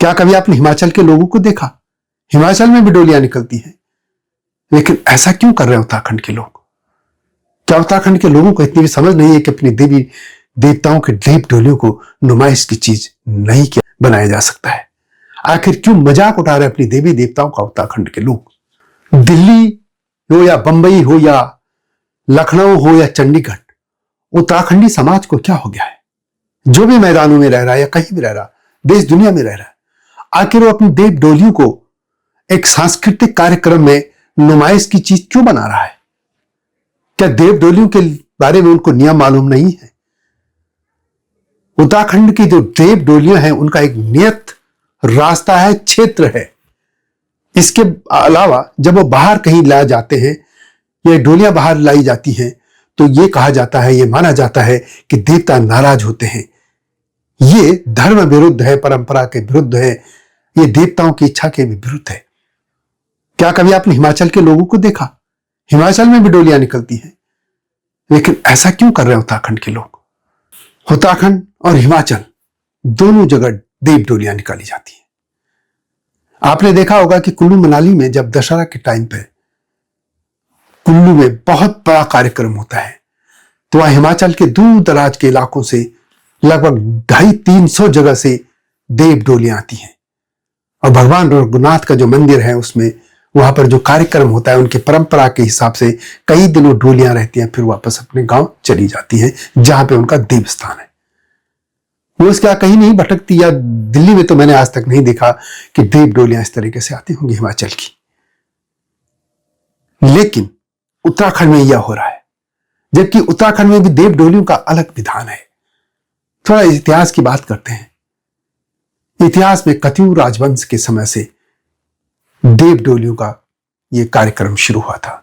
क्या कभी आपने हिमाचल के लोगों को देखा? हिमाचल में भी डोलियां निकलती हैं, लेकिन ऐसा क्यों कर रहे हैं उत्तराखंड के लोग? क्या उत्तराखंड के लोगों को इतनी भी समझ नहीं है कि अपनी देवी देवताओं के दीप डोलियों को नुमाइश की चीज नहीं बनाया जा सकता है? आखिर क्यों मजाक उठा रहे अपनी देवी देवताओं का उत्तराखंड के लोग? दिल्ली हो या बंबई हो या लखनऊ हो या चंडीगढ़, उत्तराखंडी समाज को क्या हो गया है? जो भी मैदानों में रह रहा है या कहीं भी रह रहा, देश दुनिया में रह रहा है, आखिर वो अपनी देव डोलियों को एक सांस्कृतिक कार्यक्रम में नुमाइश की चीज क्यों बना रहा है? क्या देव डोलियों के बारे में उनको नियम मालूम नहीं है? उत्तराखंड की जो देव डोलियां हैं उनका एक नियत रास्ता है, क्षेत्र है। इसके अलावा जब वो बाहर कहीं लाए जाते हैं, ये डोलियां बाहर लाई जाती हैं, तो ये कहा जाता है, ये माना जाता है कि देवता नाराज होते हैं। ये धर्म विरुद्ध है, परंपरा के विरुद्ध है, ये देवताओं की इच्छा के भी विरुद्ध है। क्या कभी आपने हिमाचल के लोगों को देखा? हिमाचल में भी डोलियां निकलती हैं, लेकिन ऐसा क्यों कर रहे हैं उत्तराखंड के लोग? उत्तराखंड और हिमाचल दोनों जगह देव डोलियां निकाली जाती हैं। आपने देखा होगा कि कुल्लू मनाली में जब दशहरा के टाइम पे कुल्लू में बहुत बड़ा कार्यक्रम होता है, तो वहां हिमाचल के दूर दराज के इलाकों से लगभग 250-300 जगह से देव डोलियां आती हैं। और भगवान रघुनाथ का जो मंदिर है उसमें वहां पर जो कार्यक्रम होता है, उनकी परंपरा के हिसाब से कई दिनों डोलियां रहती हैं, फिर वापस अपने गांव चली जाती हैं जहां पे उनका देव स्थान है। वो इसका कहीं नहीं भटकती, या दिल्ली में तो मैंने आज तक नहीं देखा कि देव डोलियां इस तरीके से आती होंगी हिमाचल की। लेकिन उत्तराखंड में यह हो रहा है, जबकि उत्तराखंड में भी देव डोलियों का अलग विधान है। थोड़ा इतिहास की बात करते हैं। इतिहास में कत्यूर राजवंश के समय से देव डोलियों का यह कार्यक्रम शुरू हुआ था।